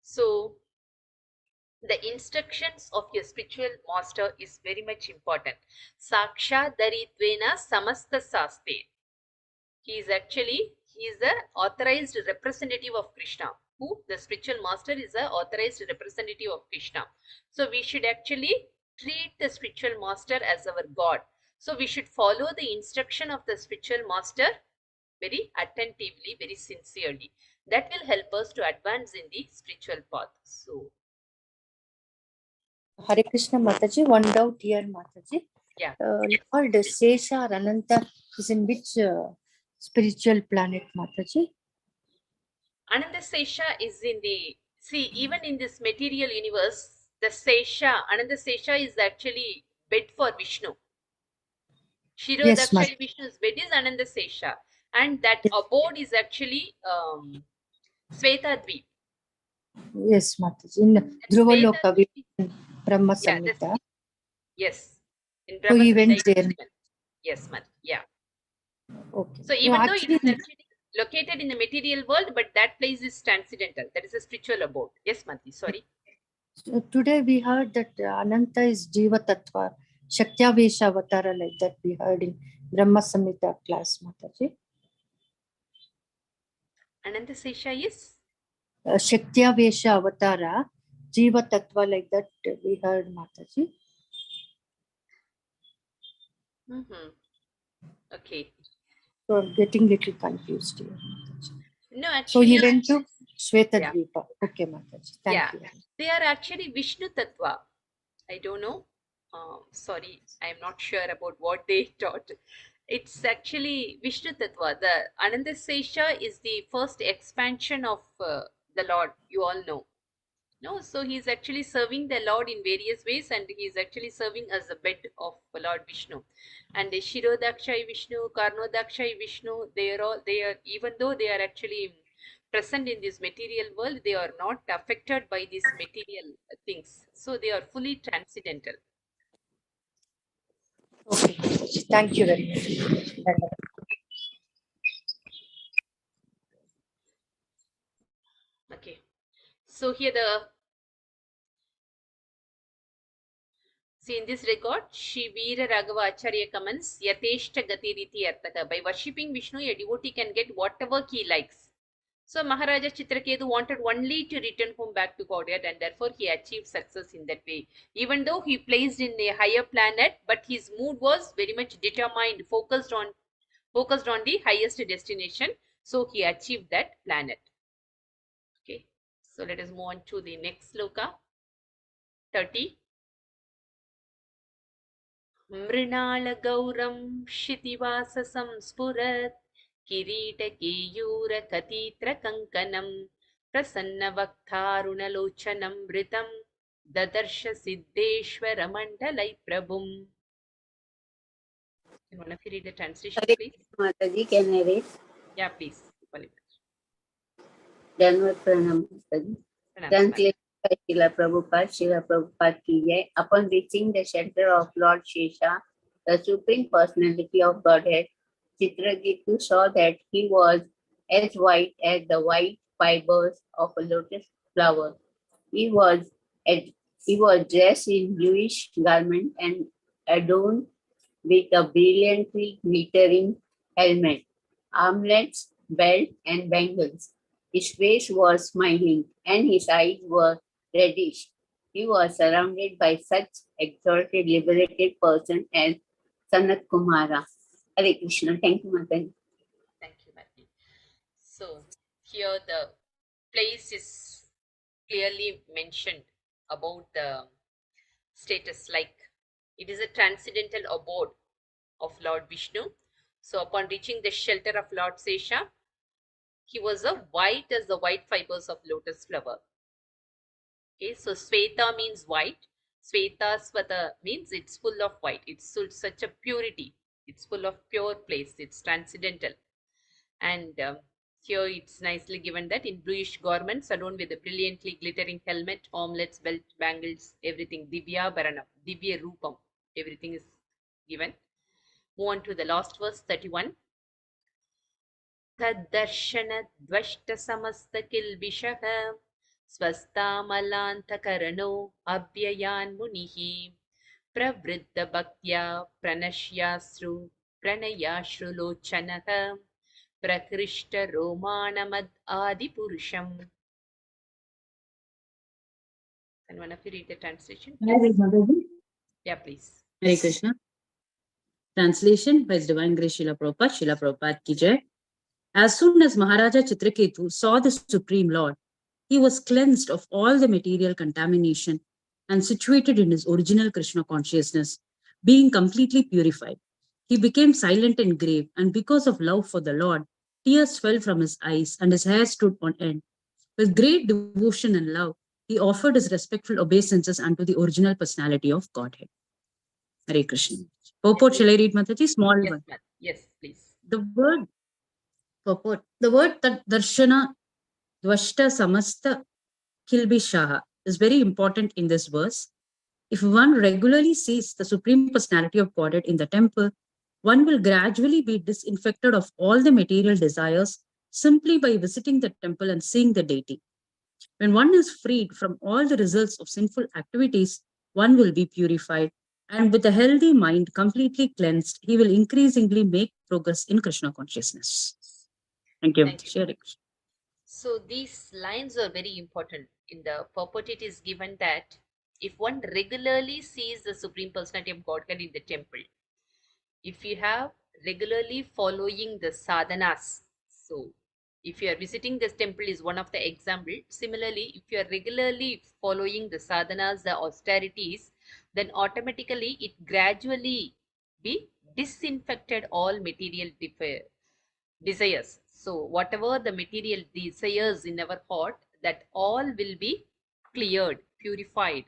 So the instructions of your spiritual master is very much important. Saksha Daritvena Samasta Saste. He is the authorized representative of Krishna. Who? The spiritual master is the authorized representative of Krishna. So we should actually treat the spiritual master as our God. So we should follow the instruction of the spiritual master very attentively, very sincerely. That will help us to advance in the spiritual path. So, Hare Krishna Mataji, one doubt here, Mataji. yeah. Lord Sesha or Ananta is in which spiritual planet, Mataji? Ananda Sesha is in the, see, even in this material universe, the Sesha, Ananda Sesha is actually bed for Vishnu. Yes, Shirodakshari Vishnu's bed is Ananda Sesha. And that abode is actually Svetadvip. Yes, Mataji. In Dhruvaloka, Brahma Yeah, Samhita. yes. In So he Brahma went there. Samhita. Yes, Mati. Yeah. Okay. So No, even though it actually, is actually located in the material world, but that place is transcendental. That is a spiritual abode. Yes, Mati. Sorry. so today we heard that Ananta is Jiva Tattva, Shaktya-vesha Avatara, like that we heard in Brahma Samhita class, Mataji. Ananta Sesha is? Shaktya-vesha Avatara, Jiva Tattva, like that we heard, Mataji. Mm-hmm. Okay. So I'm getting little confused here. No, So he actually, went to Shweta yeah. Dvipa. Okay, Mataji. Thank Yeah. you. They are actually Vishnu Tattva. I don't know. Sorry, I'm not sure about what they taught. It's actually Vishnu Tattva. The Ananda Sesha is the first expansion of the Lord. You all know. No, so he's actually serving the Lord in various ways, and he's actually serving as the bed of Lord Vishnu. And the Shirodakshay Vishnu, Karnodakshay Vishnu, they are even though they are actually present in this material world, they are not affected by these material things. So they are fully transcendental. Okay. Thank you very much. Okay. So here see in this record, Shri Veera Raghava Acharya comments, Yateshta Gati Riti Artaka. By worshipping Vishnu, a devotee can get whatever he likes. So Maharaja Chitraketu wanted only to return home back to Godhead, and therefore he achieved success in that way. Even though he placed in a higher planet, but his mood was very much determined, focused on the highest destination. So he achieved that planet. Okay. So let us move on to the next sloka. 30. मृणालगौरं क्षितिवाससं स्फुरत् किरीटकेयूरकतीत्रकङ्कणं प्रसन्नवक्तारुणलोचनं वृतं ददर्श सिद्धेश्वरमण्डलैप्रभुम्. Can one of you read the translation, Hare please? Mataji, can I read? Yeah, please. Dhanavad Pranam Mataji. Translation by Srila Prabhupada ki jai. Upon reaching the shelter of Lord Shesha, the Supreme Personality of Godhead, Chitraketu saw that he was as white as the white fibers of a lotus flower. He was dressed in bluish garment and adorned with a brilliantly glittering helmet, armlets, belt, and bangles. His face was smiling, and his eyes were reddish. He was surrounded by such exalted, liberated person as Sanat Kumara. Hare Krishna. Thank you, Mataji. Thank you, Matthew. So here the place is clearly mentioned about the status, like it is a transcendental abode of Lord Vishnu. So upon reaching the shelter of Lord Sesha, he was a white as the white fibers of lotus flower. Okay, so Sveta means white. Sveta Svata means it's full of white. It's such a purity. It's full of pure place. It's transcendental. And here it's nicely given that in bluish garments adorned with a brilliantly glittering helmet, armlets, belt, bangles, everything. Divya Bharanam, Divya Rupam. Everything is given. Move on to the last verse, 31. तद्दर्शनद्वष्टसमस्तकिल्बिषः स्वस्तामलान्तकरणो अव्ययान् मुनिः प्रवृद्धभक्त्या प्रणश्याश्रु प्रणयाश्रुलोचनः प्रकृष्टरोमाणमद् आदिपुरुषम्. Can one of you read the translation? Yeah, please. Hare Krishna. Translation by His Divine Grace Srila Prabhupada ki jai. As soon as Maharaja Chitraketu saw the Supreme Lord, he was cleansed of all the material contamination and situated in his original Krishna consciousness, being completely purified. He became silent and grave, and because of love for the Lord, tears fell from his eyes and his hair stood on end. With great devotion and love, he offered his respectful obeisances unto the original personality of Godhead. Hare Krishna. Purport, shall I read, Mataji? Small Yes, one. yes, please. The word purport, the word that darshana dvashta samasta kilbishaha is very important in this verse. If one regularly sees the Supreme Personality of Godhead in the temple, one will gradually be disinfected of all the material desires simply by visiting the temple and seeing the deity. When one is freed from all the results of sinful activities, one will be purified. And with a healthy mind completely cleansed, he will increasingly make progress in Krishna consciousness. Thank you. Thank you. Share it. So these lines are very important. In the purport, it is given that if one regularly sees the Supreme Personality of Godhead in the temple, if you have regularly following the sadhanas, so if you are visiting this temple is one of the example. Similarly, if you are regularly following the sadhanas, the austerities, then automatically it gradually be disinfected all material desires. So whatever the material desires in our heart, that all will be cleared, purified,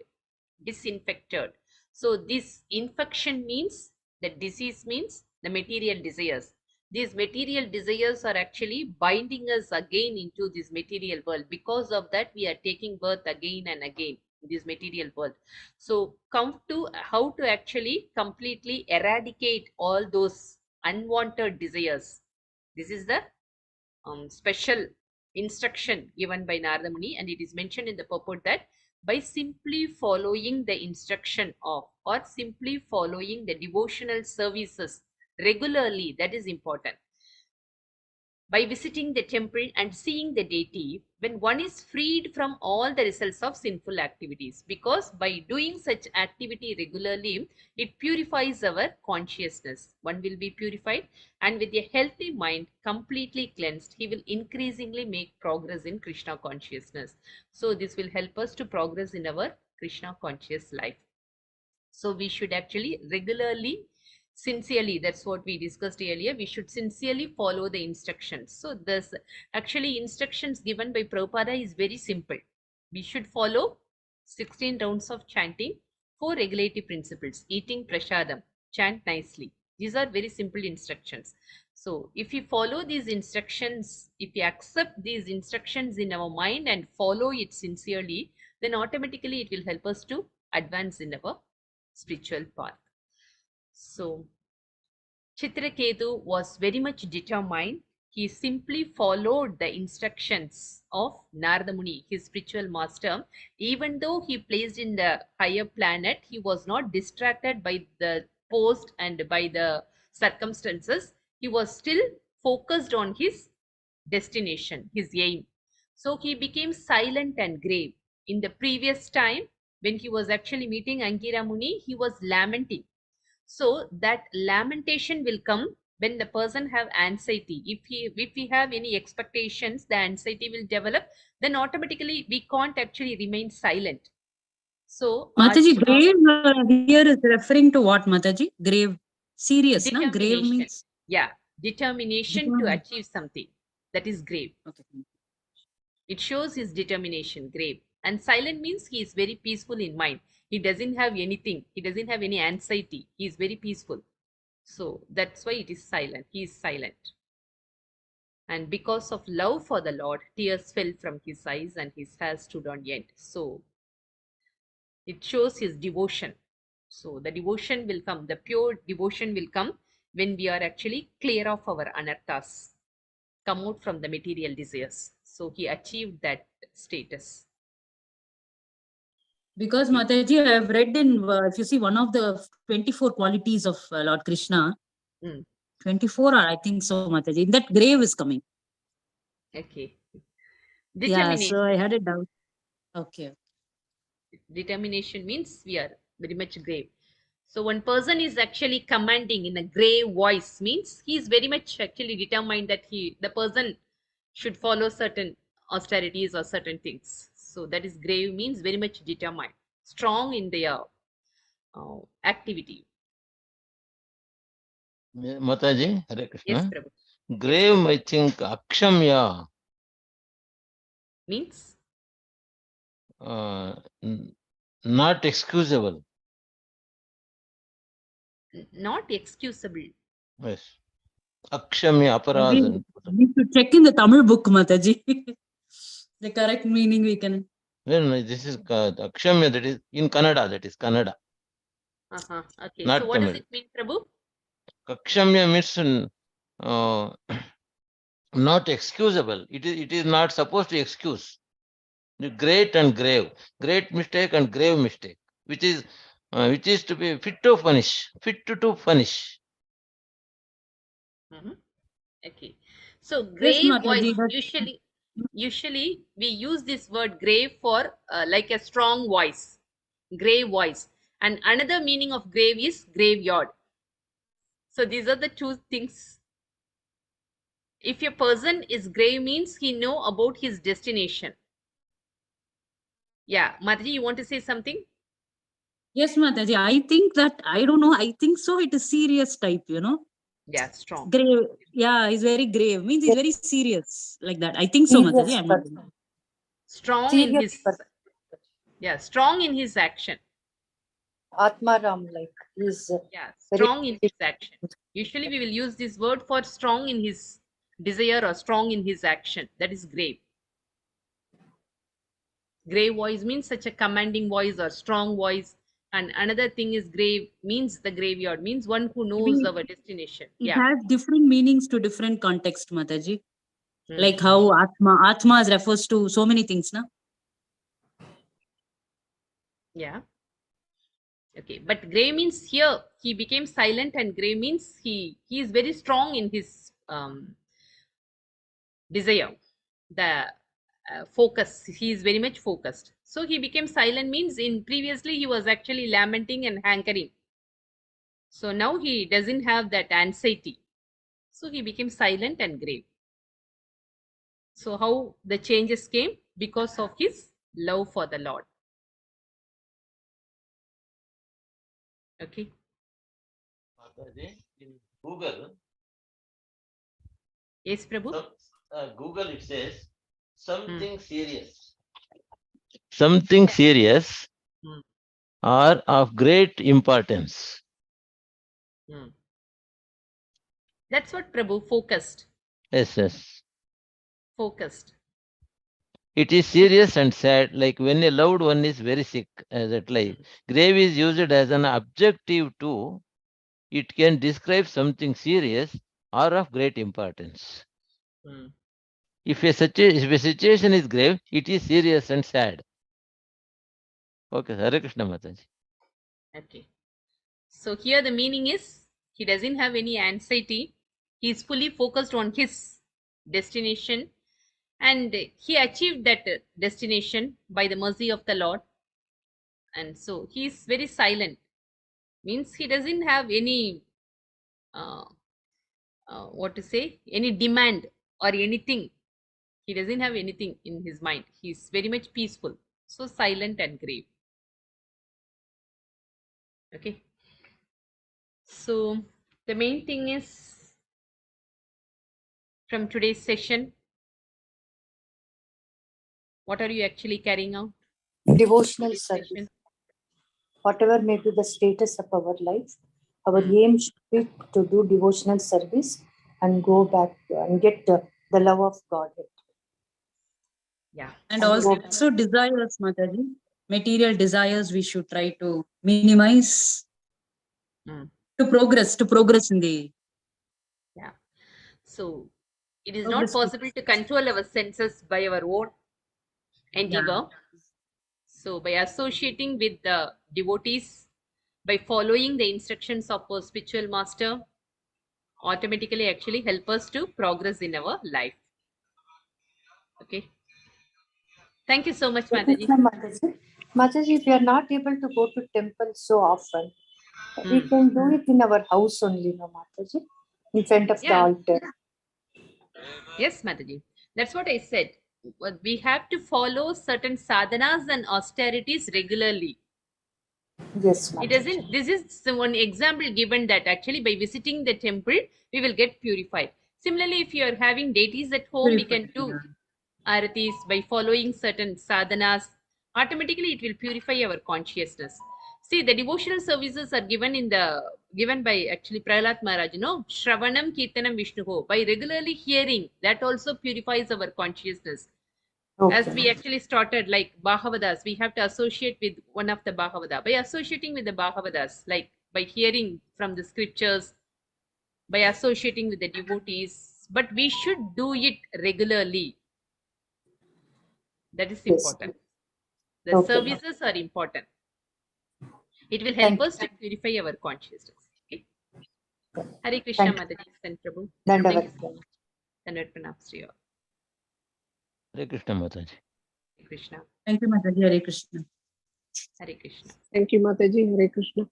disinfected. So this infection means, the disease means the material desires. These material desires are actually binding us again into this material world. Because of that, we are taking birth again and again in this material world. So come to how to actually completely eradicate all those unwanted desires. This is the special instruction given by Narada Muni, and it is mentioned in the purport that by simply following the instruction of, or simply following the devotional services regularly, that is important. By visiting the temple and seeing the deity, when one is freed from all the results of sinful activities, because by doing such activity regularly, it purifies our consciousness. One will be purified, and with a healthy mind completely cleansed, he will increasingly make progress in Krishna consciousness. So this will help us to progress in our Krishna conscious life. So we should actually regularly, sincerely, that's what we discussed earlier, we should sincerely follow the instructions. So this actually instructions given by Prabhupada is very simple. We should follow 16 rounds of chanting, 4 regulative principles, eating prasadam, chant nicely. These are very simple instructions. So if you follow these instructions, if you accept these instructions in our mind and follow it sincerely, then automatically it will help us to advance in our spiritual path. So Chitraketu was very much determined. He simply followed the instructions of Narada Muni, his spiritual master. Even though he placed in the higher planet, he was not distracted by the post and by the circumstances. He was still focused on his destination, his aim. So he became silent and grave. In the previous time, when he was actually meeting Angira Muni, he was lamenting. So that lamentation will come when the person have anxiety. If we have any expectations, the anxiety will develop, then automatically we can't actually remain silent. So Mataji, grave here is referring to what, Mataji? Grave. Serious, na? Grave means? Yeah, determination to achieve something. That is grave. Okay. It shows his determination, grave. And silent means he is very peaceful in mind. He doesn't have anything. He doesn't have any anxiety. He is very peaceful. So that's why it is silent. He is silent. And because of love for the Lord, tears fell from his eyes and his hair stood on end. So it shows his devotion. So the devotion will come, the pure devotion will come when we are actually clear of our anarthas, come out from the material desires. So he achieved that status. Because Mataji, I have read in, if you see one of the 24 qualities of Lord Krishna, 24 or I think so, Mataji, that grave is coming. Okay. Yeah, so I had a doubt. Okay. Determination means we are very much grave. So one person is actually commanding in a grave voice means he is very much actually determined that the person should follow certain austerities or certain things. So that is grave means very much determined, strong in their activity. Mataji, Hare Krishna. Yes, Prabhu. Grave, yes, I think, akshamya. Means? Not excusable. Not excusable. Yes. Akshamya, aparadhan. We should check in the Tamil book, Mataji. The correct meaning we can. No, this is akshamya, that is in Kannada, that is Kannada. Okay. Not so what Tamil. does it mean, Prabhu? Kakshamya means not excusable. It is not supposed to excuse. The great and grave, great mistake and grave mistake, which is to be fit to punish, to punish. Mhm. Okay. So Yes, grave voice, Mataji, but usually we use this word grave for like a strong voice, grave voice. And another meaning of grave is graveyard. So these are the two things. If a person is grave means he know about his destination. Yeah, Mataji, you want to say something? yes, Mataji, I think that, I don't know, I think so. It is serious type, you know. Yeah, strong. Grave. Yeah, he's very grave. Means he's Yes. very serious like that. I think so, Mataji. Serious I'm not. person. Strong in Serious his, person. yeah, strong in his action. Atmaram, like he's Yeah, very strong in his action. Usually we will use this word for strong in his desire or strong in his action. That is grave. Grave voice means such a commanding voice or strong voice. And another thing is grave means the graveyard, means one who knows Maybe our destination. it Yeah. has different meanings to different context, Mataji. Like Mhm. how Atma refers to so many things, na? Yeah. Okay. But grave means here he became silent, and grave means he is very strong in his desire, the focus. He is very much focused. So he became silent means in previously he was actually lamenting and hankering. So now he doesn't have that anxiety. So he became silent and grave. So how the changes came? Because of his love for the Lord. Okay. Mataji, in Google, Yes, Prabhu. Google it says something serious. Something serious Hmm. or of great importance. Hmm. That's what Prabhu focused. Yes, yes. Focused. It is serious and sad, like when a loved one is very sick, as at life. Grave is used as an adjective too. It can describe something serious or of great importance. Hmm. If a situation is grave, it is serious and sad. Okay, Hare Krishna Mataji. Okay. So here the meaning is he doesn't have any anxiety. He is fully focused on his destination, and he achieved that destination by the mercy of the Lord. And so he is very silent. Means he doesn't have any uh, what to say, any demand or anything. He doesn't have anything in his mind. He's very much peaceful. So silent and grave. Okay. So the main thing is from today's session, what are you actually carrying out? devotional Today's service. session? Whatever may be the status of our life, our Hmm. aim should be to do devotional service and go back and get the love of God. Yeah. And And go also desires, Mataji. Material desires we should try to minimize Hmm. to progress in the Yeah. So it is not progress. possible to control our senses by our own Yeah. endeavor. So by associating with the devotees, by following the instructions of our spiritual master, automatically actually help us to progress in our life. Okay. Thank you so much, Mataji. Mataji. Mataji, if we are not able to go to temple so often, we Hmm. can do it in our house only, no, Mataji, in front of the Yeah. altar. Yes, Mataji. That's what I said. We have to follow certain sadhanas and austerities regularly. Yes, It Mataji. doesn't, this is one example given that actually by visiting the temple, we will get purified. Similarly, if you are having deities at home, we can do aratis by following certain sadhanas. Automatically, it will purify our consciousness. See, the devotional services are given by actually Prahlad Maharaj, Shravanam Kirtanam Vishnuho. By regularly hearing, that also purifies our consciousness. As we actually started like Bhagavadas, we have to associate with one of the Bhagavada. By associating with the Bhagavadas, like by hearing from the scriptures, by associating with the devotees, but we should do it regularly. That is Yes. important. The Okay. services are important. It will help Thank us to purify our consciousness. Okay. Hare Krishna, Thank you. Mataji and Prabhu. Dandavat. Thank you so much. Dandavat pranams to you all. Hare Krishna Mataji. Hare Krishna. Thank you, Mataji. Hare Krishna. Hare Krishna. Thank you, Mataji. Hare Krishna.